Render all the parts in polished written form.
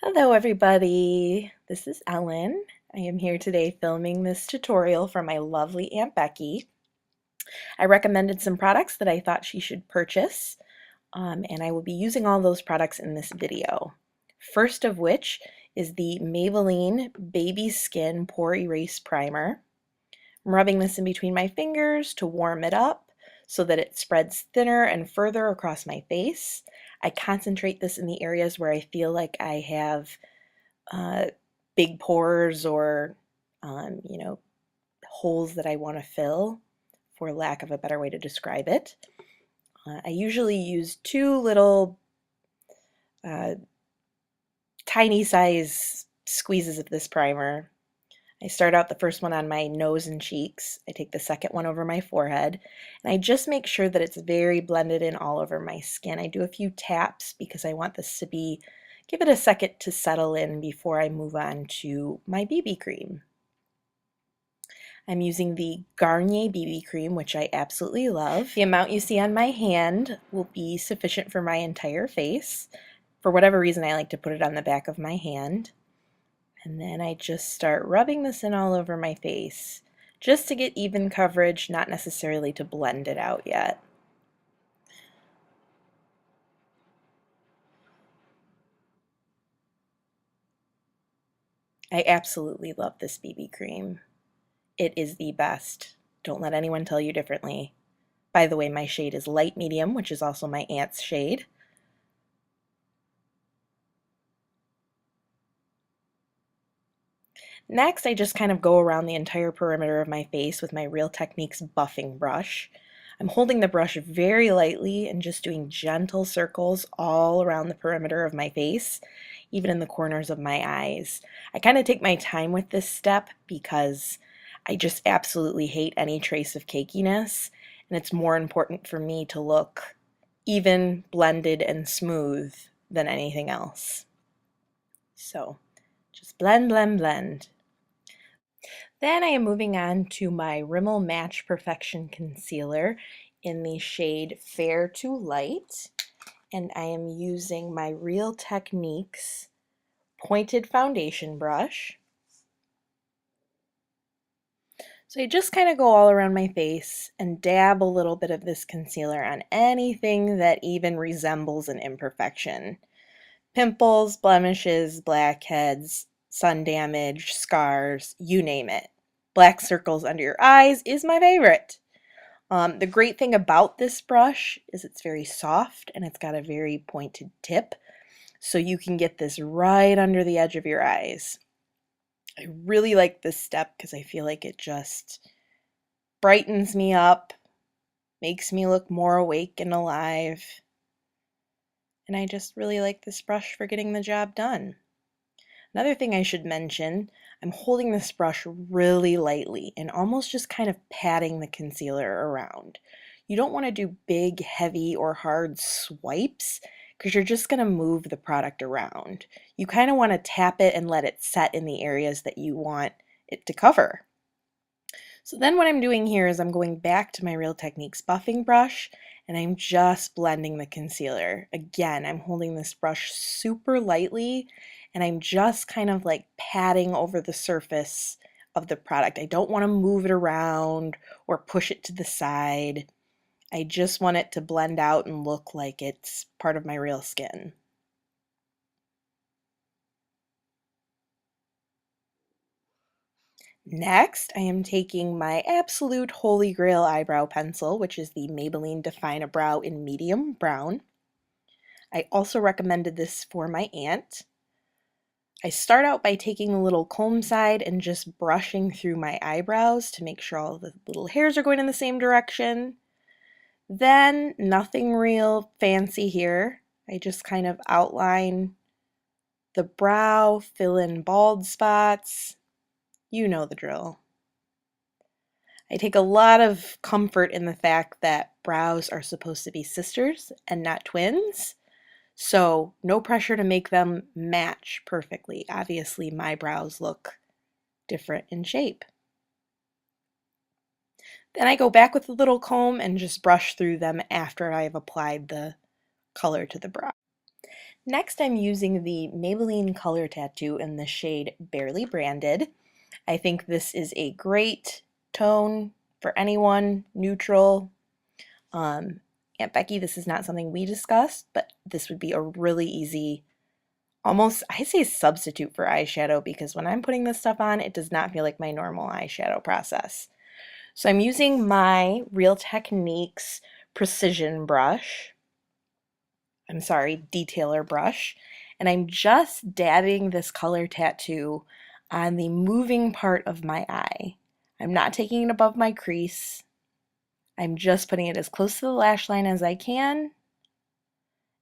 Hello everybody, this is Ellen. I am here today filming this tutorial for my lovely Aunt Becky. I recommended some products that I thought she should purchase, and I will be using all those products in this video. First of which is the Maybelline Baby Skin Pore Erase Primer. I'm rubbing this in between my fingers to warm it up so that it spreads thinner and further across my face. I concentrate this in the areas where I feel like I have uh, big pores or, you know, holes that I want to fill, for lack of a better way to describe it. I usually use two little uh, tiny size squeezes of this primer. I start out the first one on my nose and cheeks. I take the second one over my forehead, and I just make sure that it's very blended in all over my skin. I do a few taps because I want this to give it a second to settle in before I move on to my BB cream. I'm using the Garnier BB cream, which I absolutely love. The amount you see on my hand will be sufficient for my entire face. For whatever reason, I like to put it on the back of my hand. And then I just start rubbing this in all over my face, just to get even coverage, not necessarily to blend it out yet. I absolutely love this BB cream. It is the best. Don't let anyone tell you differently. By the way, my shade is light medium, which is also my aunt's shade. Next, I just kind of go around the entire perimeter of my face with my Real Techniques buffing brush. I'm holding the brush very lightly and just doing gentle circles all around the perimeter of my face, even in the corners of my eyes. I kind of take my time with this step because I just absolutely hate any trace of cakiness, and it's more important for me to look even, blended, and smooth than anything else. So, just blend, blend, blend. Then I am moving on to my Rimmel Match Perfection Concealer in the shade Fair to Light, and I am using my Real Techniques pointed foundation brush. So I just kind of go all around my face and dab a little bit of this concealer on anything that even resembles an imperfection. Pimples, blemishes, blackheads, sun damage, scars, you name it. Black circles under your eyes is my favorite. The great thing about this brush is it's very soft and it's got a very pointed tip, so you can get this right under the edge of your eyes. I really like this step because I feel like it just brightens me up, makes me look more awake and alive, and I just really like this brush for getting the job done. Another thing I should mention, I'm holding this brush really lightly and almost just kind of patting the concealer around. You don't want to do big, heavy, or hard swipes because you're just going to move the product around. You kind of want to tap it and let it set in the areas that you want it to cover. So then what I'm doing here is I'm going back to my Real Techniques buffing brush and I'm just blending the concealer. Again, I'm holding this brush super lightly and I'm just kind of like patting over the surface of the product. I don't want to move it around or push it to the side. I just want it to blend out and look like it's part of my real skin. Next, I am taking my absolute holy grail eyebrow pencil, which is the Maybelline Define a Brow in medium brown. I also recommended this for my aunt. I start out by taking the little comb side and just brushing through my eyebrows to make sure all the little hairs are going in the same direction. Then, nothing real fancy here. I just kind of outline the brow, fill in bald spots. You know the drill. I take a lot of comfort in the fact that brows are supposed to be sisters and not twins. So no pressure to make them match perfectly. Obviously, my brows look different in shape. Then I go back with the little comb and just brush through them after I've applied the color to the brow. Next, I'm using the Maybelline Color Tattoo in the shade Barely Branded. I think this is a great tone for anyone, neutral. Aunt Becky, this is not something we discussed, but this would be a really easy, almost, I say substitute for eyeshadow, because when I'm putting this stuff on, it does not feel like my normal eyeshadow process. So I'm using my Real Techniques precision brush. I'm sorry, detailer brush. And I'm just dabbing this color tattoo on the moving part of my eye. I'm not taking it above my crease. I'm just putting it as close to the lash line as I can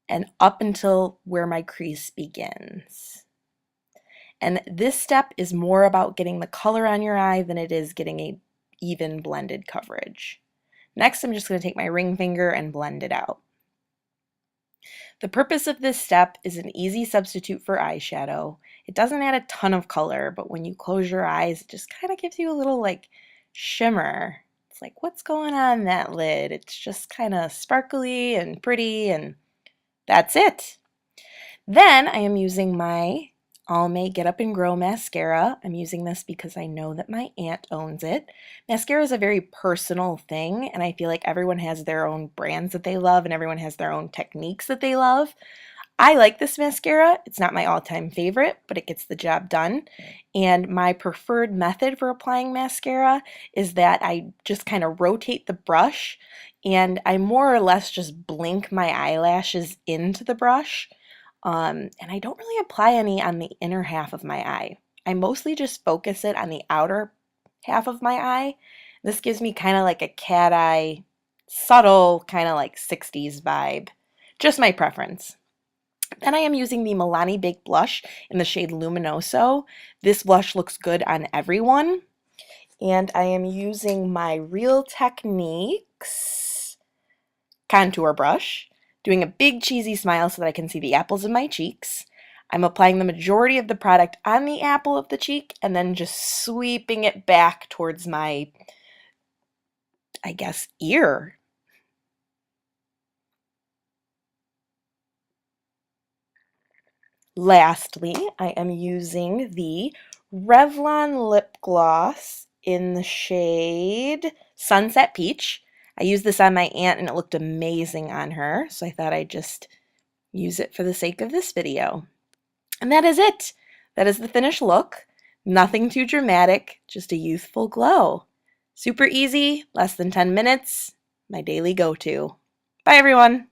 and up until where my crease begins. And this step is more about getting the color on your eye than it is getting a even blended coverage. Next, I'm just going to take my ring finger and blend it out. The purpose of this step is an easy substitute for eyeshadow. It doesn't add a ton of color, but when you close your eyes, it just kind of gives you a little like shimmer. It's like, what's going on in that lid? It's just kind of sparkly and pretty, and that's it. Then I am using my Almay Get Up and Grow mascara. I'm using this because I know that my aunt owns it. Mascara is a very personal thing, and I feel like everyone has their own brands that they love and everyone has their own techniques that they love. I like this mascara. It's not my all-time favorite, but it gets the job done. And my preferred method for applying mascara is that I just kind of rotate the brush and I more or less just blink my eyelashes into the brush. And I don't really apply any on the inner half of my eye. I mostly just focus it on the outer half of my eye. This gives me kind of like a cat eye, subtle, kind of like 60s vibe. Just my preference. Then I am using the Milani Big Blush in the shade Luminoso. This blush looks good on everyone. And I am using my Real Techniques contour brush, doing a big cheesy smile so that I can see the apples of my cheeks. I'm applying the majority of the product on the apple of the cheek and then just sweeping it back towards my, I guess, ear. Lastly, I am using the Revlon lip gloss in the shade Sunset Peach. I used this on my aunt and it looked amazing on her, so I thought I'd just use it for the sake of this video. And that is it. That is the finished look. Nothing too dramatic, just a youthful glow. Super easy, less than 10 minutes, my daily go-to. Bye everyone.